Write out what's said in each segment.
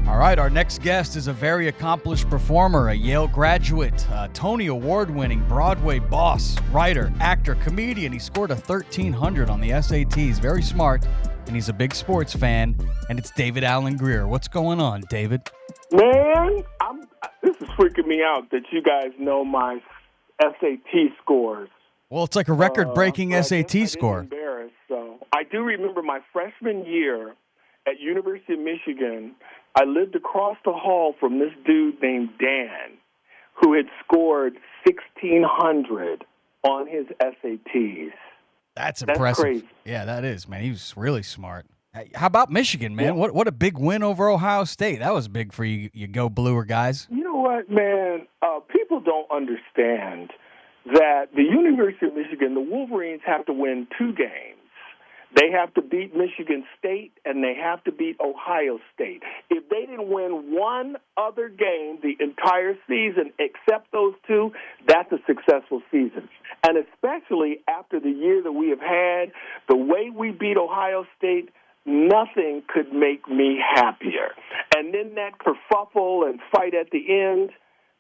All right, our next guest is a very accomplished performer, a Yale graduate, Tony Award-winning Broadway boss, writer, actor, comedian. He scored a 1,300 on the SATs. Very smart, and he's a big sports fan. And it's David Alan Grier. What's going on, David? Man, this is freaking me out that you guys know my SAT scores. Well, it's like a record-breaking SAT score. Embarrassed, so. I do remember my freshman year at University of Michigan. I lived across the hall from this dude named Dan, who had scored 1,600 on his SATs. That's impressive. That's crazy. Yeah, that is, man. He was really smart. How about Michigan, man? Yeah. What a big win over Ohio State. That was big for you Go Bluer guys. You know what, man? People don't understand that the University of Michigan, the Wolverines have to win 2 games. They have to beat Michigan State, and they have to beat Ohio State. If they didn't win one other game the entire season except those 2, that's a successful season. And especially after the year that we have had, the way we beat Ohio State, nothing could make me happier. And then that kerfuffle and fight at the end,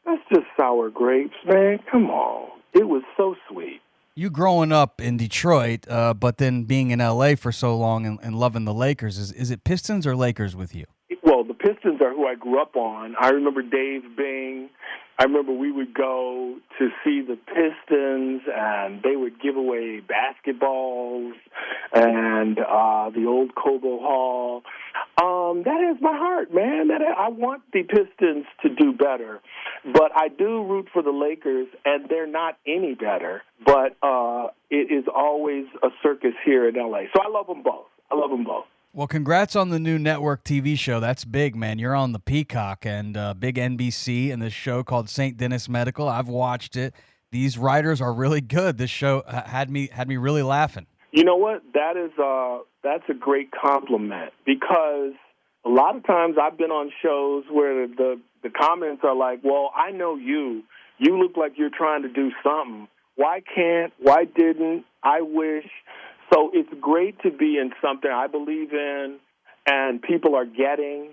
that's just sour grapes, man. Come on. It was so sweet. You growing up in Detroit, but then being in L.A. for so long and loving the Lakers, is it Pistons or Lakers with you? Well, the Pistons are who I grew up on. I remember Dave Bing. I remember we would go to see the Pistons, and they would give away basketballs and the old Cobo Hall. That is my heart, man. I want the Pistons to do better. But I do root for the Lakers, and they're not any better. But it is always a circus here in L.A. So I love them both. Well, congrats on the new network TV show. That's big, man. You're on the Peacock and big NBC and this show called St. Denis Medical. I've watched it. These writers are really good. This show had me really laughing. You know what? That's a great compliment, because a lot of times I've been on shows where the comments are like, well, I know you. You look like you're trying to do something. Why can't? Why didn't? I wish. So it's great to be in something I believe in and people are getting.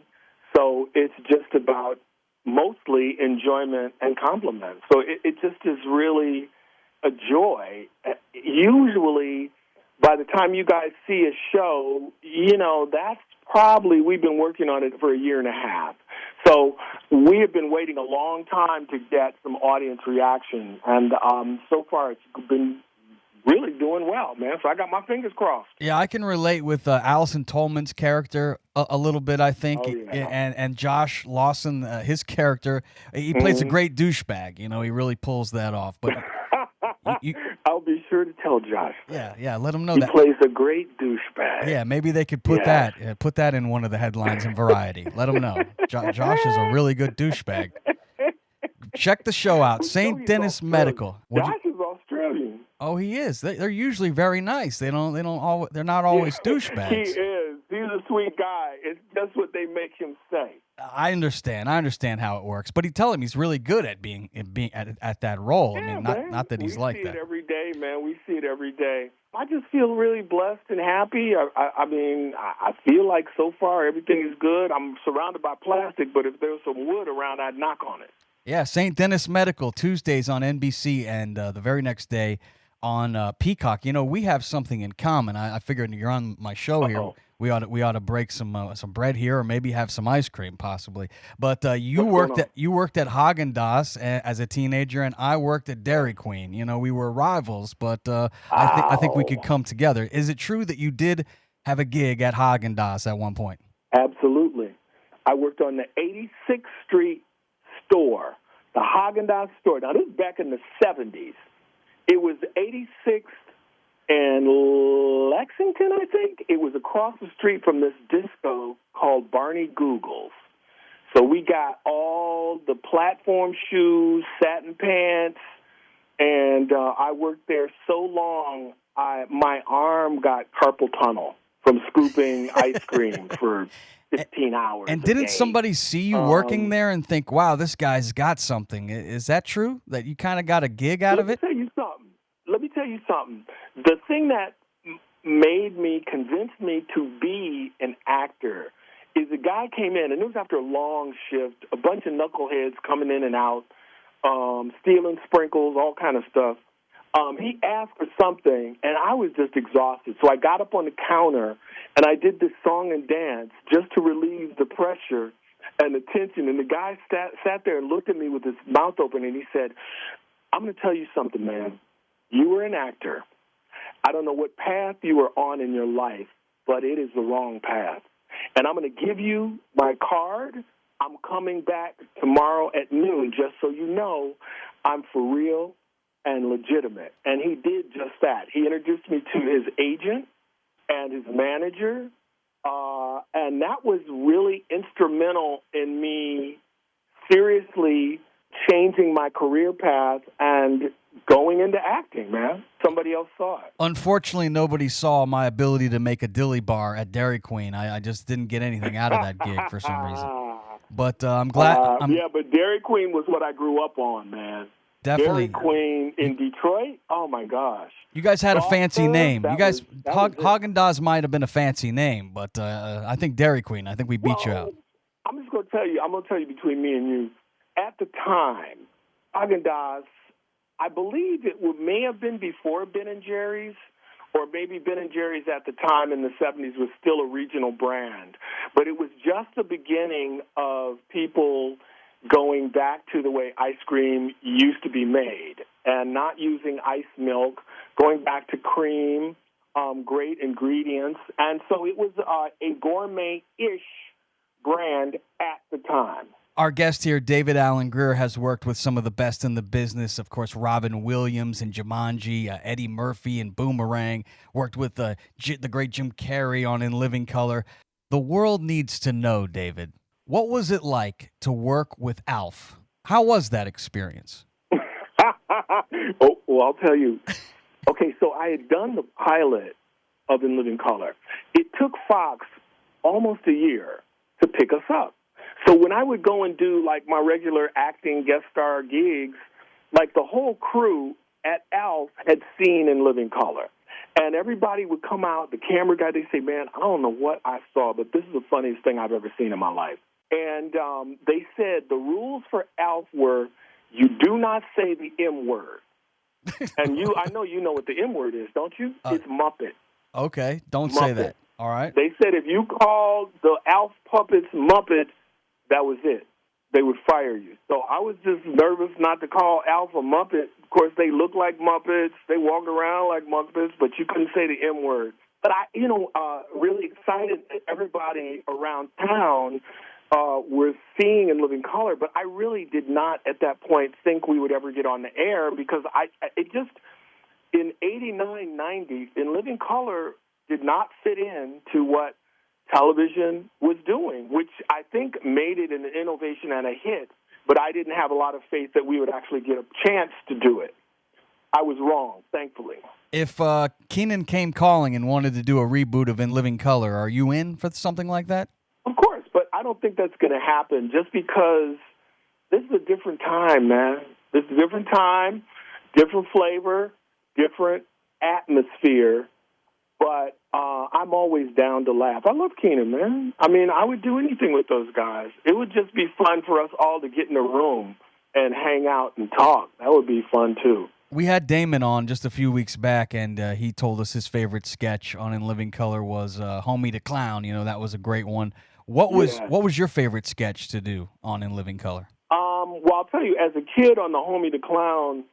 So it's just about mostly enjoyment and compliments. So it just is really a joy. Usually, by the time you guys see a show, that's probably, we've been working on it for a year and a half. So we have been waiting a long time to get some audience reaction. And so far it's been really doing well, man. So I got my fingers crossed. Yeah, I can relate with Allison Tolman's character a little bit, I think. Oh, yeah. And Josh Lawson, his character, he plays a great douchebag. He really pulls that off. But I'll be sure to tell Josh. Yeah, let him know he that. He plays a great douchebag. Yeah, maybe they could put that in one of the headlines in Variety. Let him know. Josh is a really good douchebag. Check the show out, St. Denis Medical. Josh is Australian. Oh, he is. They're usually very nice. They're not always douchebags. He is. He's a sweet guy. It's just what they make him say. I understand how it works. But tell him he's really good at being at that role. Yeah, I mean, not that he's like that. We see it every day, man. We see it every day. I just feel really blessed and happy. I feel like so far everything is good. I'm surrounded by plastic, but if there was some wood around, I'd knock on it. Yeah, St. Denis Medical, Tuesdays on NBC, and the very next day on Peacock. We have something in common. I figured you're on my show here. We ought to break some bread here, or maybe have some ice cream, possibly. But you worked at Haagen-Dazs as a teenager, and I worked at Dairy Queen. We were rivals, but I think we could come together. Is it true that you did have a gig at Haagen-Dazs at one point? Absolutely. I worked on the 86th Street store, the Haagen-Dazs store. Now, this is back in the 70s. It was 86th and Lexington, I think. It was across the street from this disco called Barney Google's. So we got all the platform shoes, satin pants, and I worked there so long, my arm got carpal tunnel from scooping ice cream for 15 hours. And didn't somebody see you working there and think, wow, this guy's got something? Is that true, that you kind of got a gig out of it? Let me tell you something. The thing that convinced me to be an actor is a guy came in, and it was after a long shift, a bunch of knuckleheads coming in and out, stealing sprinkles, all kind of stuff. He asked for something, and I was just exhausted. So I got up on the counter, and I did this song and dance just to relieve the pressure and the tension. And the guy sat there and looked at me with his mouth open, and he said, I'm going to tell you something, man. You were an actor. I don't know what path you were on in your life, but it is the wrong path. And I'm going to give you my card. I'm coming back tomorrow at noon, just so you know I'm for real and legitimate. And he did just that. He introduced me to his agent and his manager, and that was really instrumental in me seriously changing my career path and going into acting, man. Somebody else saw it. Unfortunately, nobody saw my ability to make a dilly bar at Dairy Queen. I just didn't get anything out of that gig for some reason. But I'm glad. Yeah, but Dairy Queen was what I grew up on, man. Definitely. Dairy Queen in Detroit? Oh, my gosh. You guys had a fancy name. You guys, Haagen-Dazs might have been a fancy name, but I think Dairy Queen, I think we beat you out. I'm just going to tell you between me and you, at the time, Haagen-Dazs, I believe may have been before Ben & Jerry's, or maybe Ben & Jerry's at the time in the 70s was still a regional brand. But it was just the beginning of people going back to the way ice cream used to be made and not using ice milk, going back to cream, great ingredients. And so it was a gourmet-ish brand at the time. Our guest here, David Alan Grier, has worked with some of the best in the business. Of course, Robin Williams and Jumanji, Eddie Murphy and Boomerang. Worked with the great Jim Carrey on In Living Color. The world needs to know, David, what was it like to work with Alf? How was that experience? Oh, well, I'll tell you. Okay, so I had done the pilot of In Living Color. It took Fox almost a year to pick us up. So when I would go and do, like, my regular acting guest star gigs, like, the whole crew at Alf had seen In Living Color. And everybody would come out, the camera guy, they say, man, I don't know what I saw, but this is the funniest thing I've ever seen in my life. And they said the rules for Alf were you do not say the M word. And I know you know what the M word is, don't you? It's Muppet. Okay, don't Muppet. say that. All right. They said if you called the Alf puppets Muppet, that was it. They would fire you. So I was just nervous not to call Alf a Muppet. Of course, they look like Muppets. They walk around like Muppets, but you couldn't say the M word. But really excited that everybody around town were seeing In Living Color. But I really did not at that point think we would ever get on the air because in 89, 90, In Living Color did not fit into what television was doing, which I think made it an innovation and a hit, but I didn't have a lot of faith that we would actually get a chance to do it. I was wrong, thankfully. If Keenan came calling and wanted to do a reboot of In Living Color, are you in for something like that? Of course, but I don't think that's going to happen just because this is a different time, man. This is a different time, different flavor, different atmosphere, but I'm always down to laugh. I love Keenan, man. I mean, I would do anything with those guys. It would just be fun for us all to get in a room and hang out and talk. That would be fun, too. We had Damon on just a few weeks back, and he told us his favorite sketch on In Living Color was Homie the Clown. You know, that was a great one. What was your favorite sketch to do on In Living Color? Well, I'll tell you, as a kid on the Homie the Clown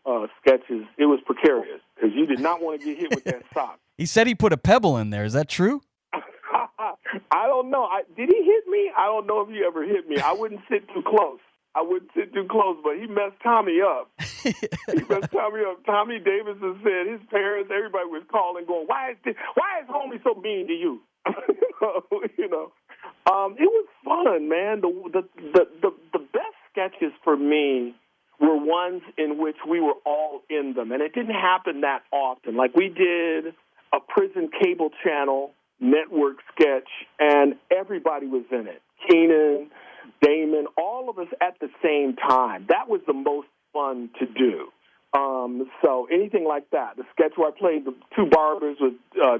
sketches, it was precarious because you did not want to get hit with that sock. He said he put a pebble in there. Is that true? I don't know. Did he hit me? I don't know if he ever hit me. I wouldn't sit too close. But he messed Tommy up. Tommy Davidson said his parents, everybody was calling, going, why is Homie so mean to you? It was fun, man. The best sketches for me were ones in which we were all in them, and it didn't happen that often. Like we did a prison cable channel network sketch, and everybody was in it. Keenan, Damon, all of us at the same time. That was the most fun to do. So anything like that. The sketch where I played the two barbers with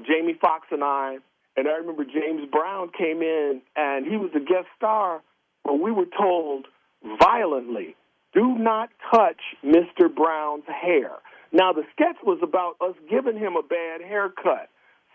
Jamie Foxx and I, And I remember James Brown came in, and he was a guest star, but we were told violently, do not touch Mr. Brown's hair. Now, the sketch was about us giving him a bad haircut,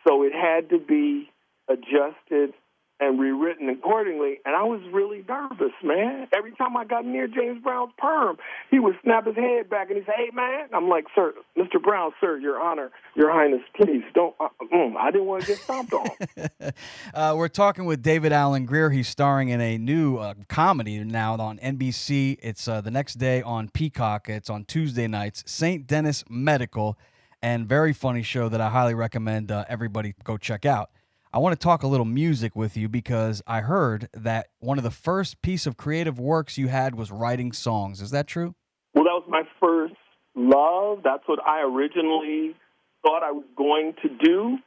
so it had to be adjusted and rewritten accordingly, and I was really nervous, man. Every time I got near James Brown's perm, he would snap his head back and he'd say, hey, man. I'm like, sir, Mr. Brown, sir, Your Honor, Your Highness, please, don't. I didn't want to get stomped on. We're talking with David Alan Grier. He's starring in a new comedy now on NBC. It's the next day on Peacock. It's on Tuesday nights, St. Denis Medical, and very funny show that I highly recommend everybody go check out. I want to talk a little music with you because I heard that one of the first piece of creative works you had was writing songs. Is that true? Well, that was my first love. That's what I originally thought I was going to do.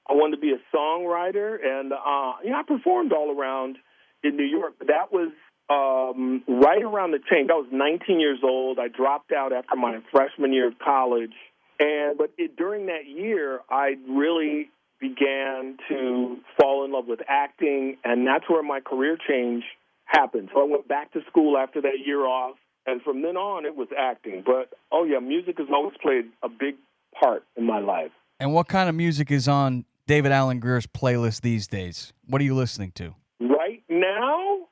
I wanted to be a songwriter, and I performed all around in New York. But that was right around the change. I was 19 years old. I dropped out after my freshman year of college. But during that year, I really began to fall in love with acting, and that's where my career change happened. So I went back to school after that year off, and from then on, it was acting. But, music has always played a big part in my life. And what kind of music is on David Alan Grier's playlist these days? What are you listening to? Right now,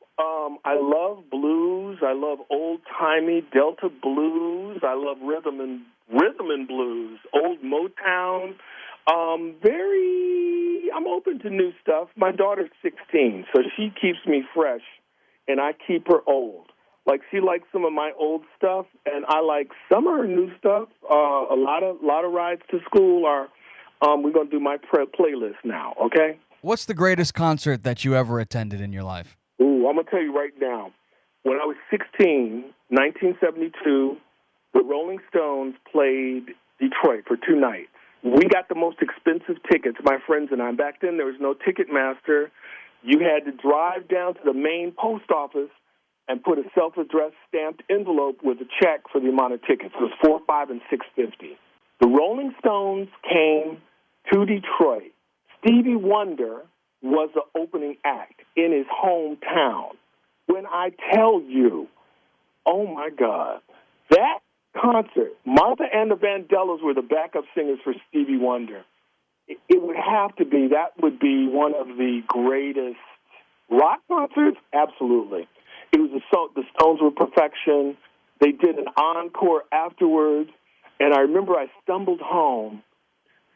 I love blues. I love old-timey Delta blues. I love rhythm and blues, old Motown. I'm open to new stuff. My daughter's 16, so she keeps me fresh, and I keep her old. Like, she likes some of my old stuff, and I like some of her new stuff. A lot of rides to school are, we're going to do my playlist now, okay? What's the greatest concert that you ever attended in your life? Ooh, I'm going to tell you right now. When I was 16, 1972, the Rolling Stones played Detroit for 2 nights. We got the most expensive tickets, my friends and I. Back then, there was no Ticketmaster. You had to drive down to the main post office and put a self-addressed stamped envelope with a check for the amount of tickets. It was $4, $5, and $6.50. The Rolling Stones came to Detroit. Stevie Wonder was the opening act in his hometown. When I tell you, oh, my God, that concert, Martha and the Vandellas were the backup singers for Stevie Wonder. It would have to be, that would be one of the greatest rock concerts? Absolutely. It was the Stones were perfection. They did an encore afterwards, and I remember I stumbled home,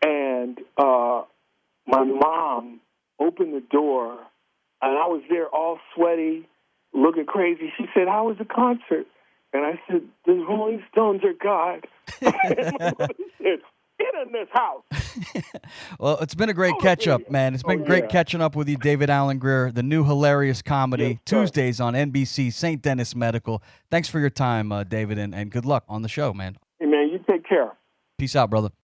and my mom opened the door, and I was there all sweaty, looking crazy. She said, "How was the concert?" And I said, "The Rolling Stones are God." And my mother said, "Get in this house." Well, it's been a great catch-up, man. It's been great catching up with you, David Alan Grier, the new hilarious comedy, Tuesdays on NBC, St. Denis Medical. Thanks for your time, David, and good luck on the show, man. Hey, man, you take care. Peace out, brother.